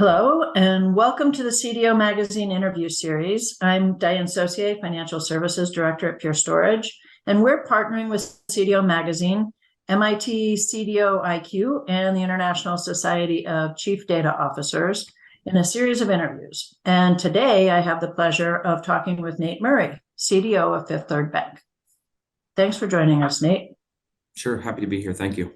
Hello, and welcome to the CDO Magazine interview series. I'm Diane Saucier, Financial Services Director at Pure Storage, and we're partnering with CDO Magazine, MIT CDO IQ, and the International Society of Chief Data Officers in a series of interviews. And today I have the pleasure of talking with Nate Murray, CDO of Fifth Third Bank. Thanks for joining us, Nate. Sure, happy to be here. Thank you.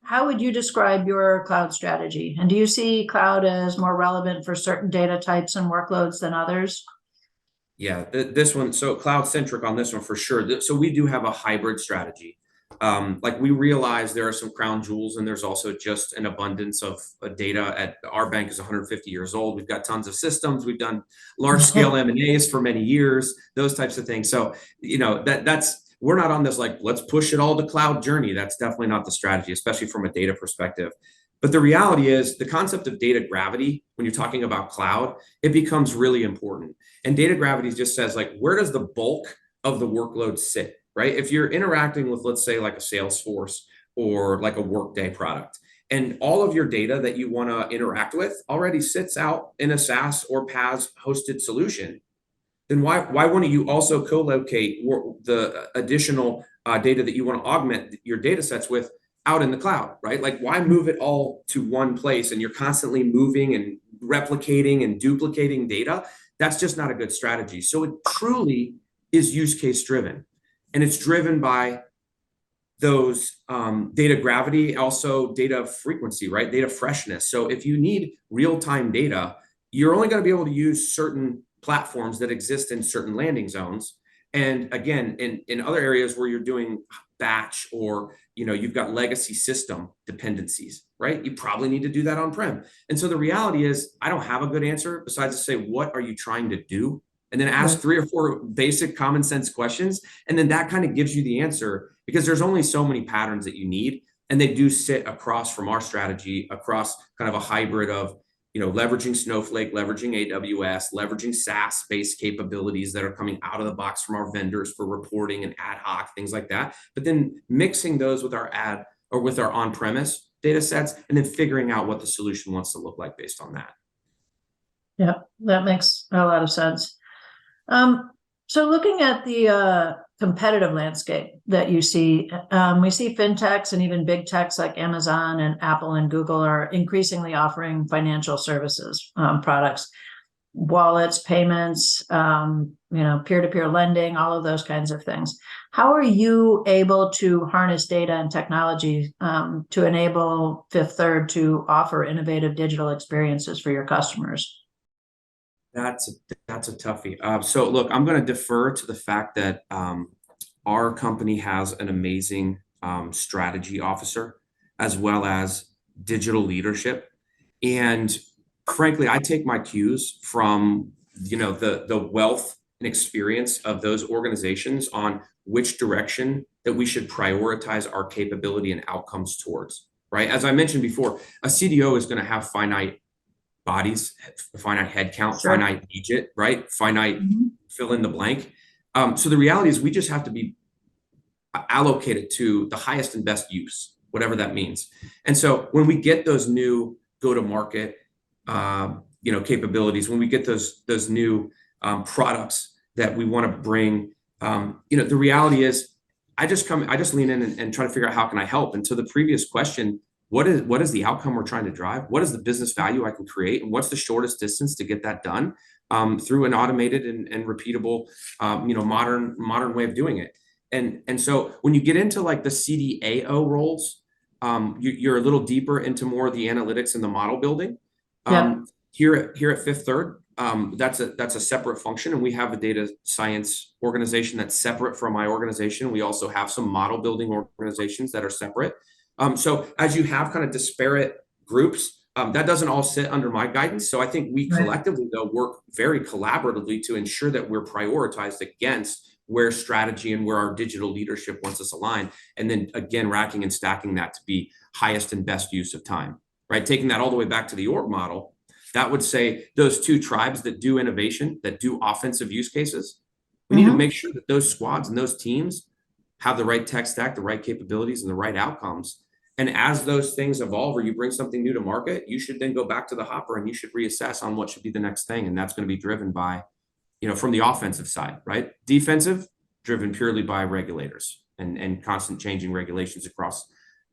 How would you describe your cloud strategy? And do you see cloud as more relevant for certain data types and workloads than others? Yeah, this one, so cloud-centric on this one for sure. So we do have a hybrid strategy. Like we realize there are some crown jewels and there's also just an abundance of data. At our bank is 150 years old. We've got tons of systems. We've done large-scale M&As for many years, those types of things. So, we're not on this like, let's push it all to cloud journey. That's definitely not the strategy, especially from a data perspective. But the reality is the concept of data gravity, when you're talking about cloud, it becomes really important. And data gravity just says like, where does the bulk of the workload sit, right? If you're interacting with, let's say like a Salesforce or like a Workday product, and all of your data that you want to interact with already sits out in a SaaS or PaaS hosted solution, then why wouldn't you also co-locate the additional data that you want to augment your data sets with out in the cloud, right? Like why move it all to one place and you're constantly moving and replicating and duplicating data? That's just not a good strategy. So it truly is use case driven, and it's driven by those data gravity, also data frequency, right? Data freshness. So if you need real-time data, you're only going to be able to use certain platforms that exist in certain landing zones. And again, in other areas where you're doing batch or you've got legacy system dependencies, right? You probably need to do that on-prem. And so the reality is I don't have a good answer besides to say, what are you trying to do? And then ask 3 or 4 basic common sense questions. And then that kind of gives you the answer, because there's only so many patterns that you need. And they do sit across from our strategy, across kind of a hybrid of leveraging Snowflake, leveraging AWS, leveraging SaaS-based capabilities that are coming out of the box from our vendors for reporting and ad hoc, things like that. But then mixing those with our on-premise data sets, and then figuring out what the solution wants to look like based on that. Yeah, that makes a lot of sense. So looking at the competitive landscape that you see, we see fintechs and even big techs like Amazon and Apple and Google are increasingly offering financial services products, wallets, payments, peer-to-peer lending, all of those kinds of things. How are you able to harness data and technology to enable Fifth Third to offer innovative digital experiences for your customers? That's a toughie. So look, I'm going to defer to the fact that our company has an amazing strategy officer as well as digital leadership. And frankly, I take my cues from the wealth and experience of those organizations on which direction that we should prioritize our capability and outcomes towards, right? As I mentioned before, a CDO is going to have finite bodies, finite head count, finite budget, right? Finite fill in the blank. So the reality is we just have to be allocated to the highest and best use, whatever that means. And so when we get those new go-to-market, capabilities, when we get those new products that we want to bring, the reality is I just lean in and try to figure out how can I help. And to the previous question, what is the outcome we're trying to drive? What is the business value I can create? And what's the shortest distance to get that done through an automated and repeatable, modern way of doing it? And so when you get into like the CDAO roles, you're a little deeper into more of the analytics and the model building. Here at Fifth Third, that's a separate function, and we have a data science organization that's separate from my organization. We also have some model building organizations that are separate. So as you have kind of disparate groups, that doesn't all sit under my guidance. So I think we collectively, though, work very collaboratively to ensure that we're prioritized against where strategy and where our digital leadership wants us aligned. And then again, racking and stacking that to be highest and best use of time, right? Taking that all the way back to the org model, that would say those 2 tribes that do innovation, that do offensive use cases, we need to make sure that those squads and those teams have the right tech stack, the right capabilities, and the right outcomes. And as those things evolve or you bring something new to market, you should then go back to the hopper and you should reassess on what should be the next thing. And that's going to be driven by, from the offensive side, right? Defensive, driven purely by regulators and constant changing regulations across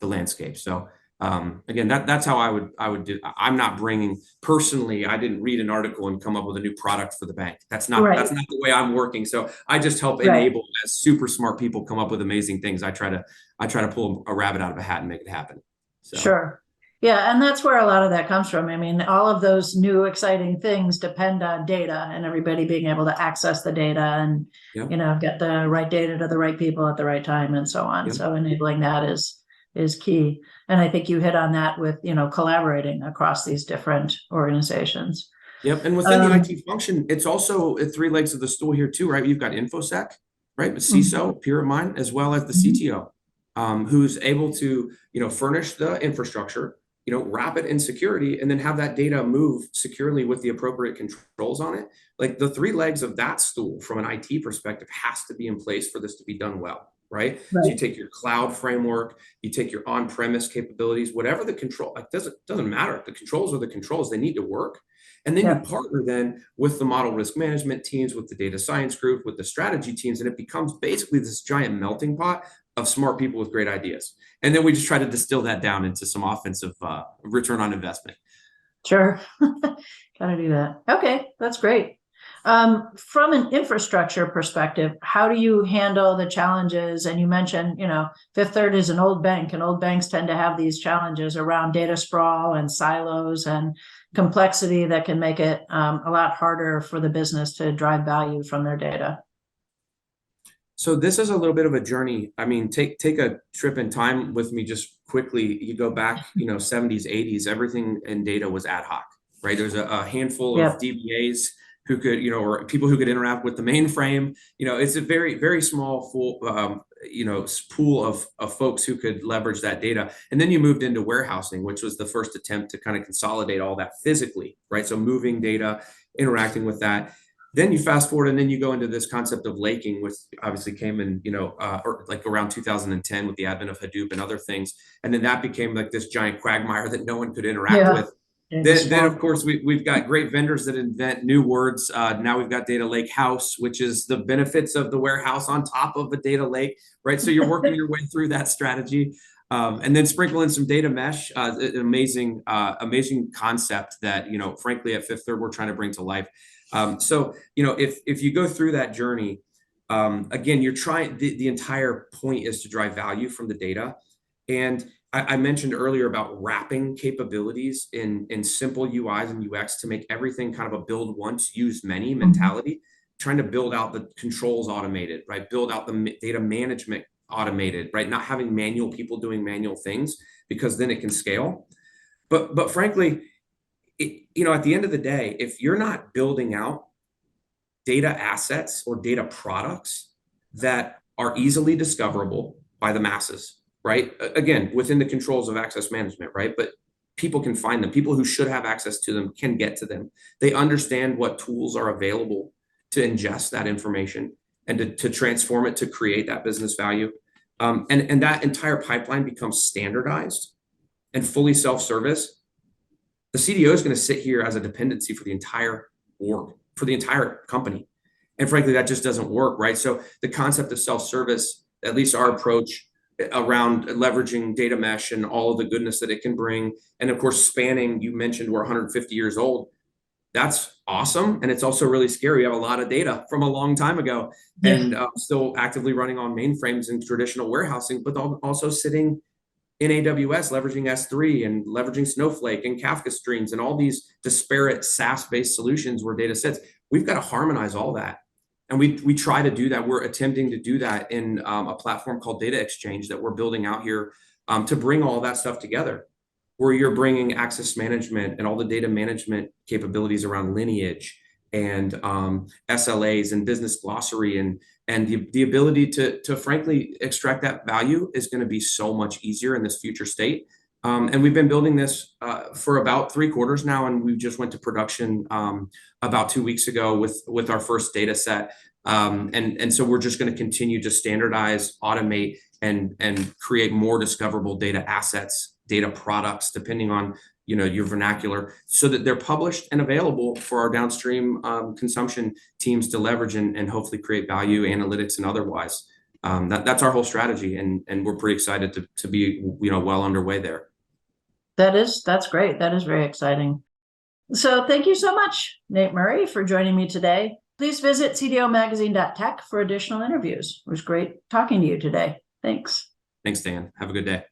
the landscape. So again, that's how I would do. I'm not bringing personally. I didn't read an article and come up with a new product for the bank. That's not the way I'm working. So I just help enable as super smart people come up with amazing things. I try to pull a rabbit out of a hat and make it happen. So. Sure. Yeah, and that's where a lot of that comes from. I mean, all of those new exciting things depend on data and everybody being able to access the data and get the right data to the right people at the right time and so on. So enabling that is key. And I think you hit on that with, collaborating across these different organizations. Yep. And within the IT function, it's also three legs of the stool here too, right? You've got InfoSec, right? The CISO, peer of mine, as well as the CTO, who's able to, furnish the infrastructure, wrap it in security, and then have that data move securely with the appropriate controls on it. Like the three legs of that stool from an IT perspective has to be in place for this to be done well. Right? So you take your cloud framework, you take your on-premise capabilities, whatever the control, doesn't matter. The controls are the controls, they need to work. And then you partner then with the model risk management teams, with the data science group, with the strategy teams, and it becomes basically this giant melting pot of smart people with great ideas. And then we just try to distill that down into some offensive return on investment. Sure. Gotta do that. Okay, that's great. From an infrastructure perspective, how do you handle the challenges? And you mentioned, Fifth Third is an old bank, and old banks tend to have these challenges around data sprawl and silos and complexity that can make it a lot harder for the business to drive value from their data. So this is a little bit of a journey. I mean, take a trip in time with me just quickly. You go back, 70s, 80s, everything in data was ad hoc, right? There's a handful of DBAs who could, or people who could interact with the mainframe. It's a very, very small pool of folks who could leverage that data. And then you moved into warehousing, which was the first attempt to kind of consolidate all that physically, right? So moving data, interacting with that. Then you fast forward and then you go into this concept of laking, which obviously came in, or like around 2010 with the advent of Hadoop and other things. And then that became like this giant quagmire that no one could interact with. Then of course, we've got great vendors that invent new words. Now we've got data lake house, which is the benefits of the warehouse on top of a data lake, right? So you're working your way through that strategy. And then sprinkle in some data mesh, an amazing concept that, frankly, at Fifth Third, we're trying to bring to life. So, if you go through that journey, again, you're trying, the entire point is to drive value from the data. And I mentioned earlier about wrapping capabilities in simple UIs and UX to make everything kind of a build once, use many mentality, trying to build out the controls automated, right? Build out the data management automated, right? Not having manual people doing manual things, because then it can scale. But frankly, at the end of the day, if you're not building out data assets or data products that are easily discoverable by the masses, right? Again, within the controls of access management, right? But people can find them. People who should have access to them can get to them. They understand what tools are available to ingest that information and to transform it to create that business value. And that entire pipeline becomes standardized and fully self-service. The CDO is going to sit here as a dependency for the entire org, for the entire company. And frankly, that just doesn't work, right? So the concept of self-service, at least our approach around leveraging data mesh and all of the goodness that it can bring. And of course, spanning, you mentioned we're 150 years old. That's awesome. And it's also really scary. We have a lot of data from a long time ago and still actively running on mainframes and traditional warehousing, but also sitting in AWS, leveraging S3 and leveraging Snowflake and Kafka streams and all these disparate SaaS-based solutions where data sits. We've got to harmonize all that. And we try to do that. We're attempting to do that in a platform called Data Exchange that we're building out here to bring all that stuff together, where you're bringing access management and all the data management capabilities around lineage and SLAs and business glossary and the ability to frankly extract that value is going to be so much easier in this future state. And we've been building this for about 3 quarters now, and we just went to production about 2 weeks ago with our first data set. And so we're just going to continue to standardize, automate, and create more discoverable data assets, data products, depending on your vernacular, so that they're published and available for our downstream consumption teams to leverage and hopefully create value, analytics and otherwise. That's our whole strategy, and we're pretty excited to be well underway there. That's great. That is very exciting. So thank you so much, Nate Murray, for joining me today. Please visit cdomagazine.tech for additional interviews. It was great talking to you today. Thanks. Thanks, Dan. Have a good day.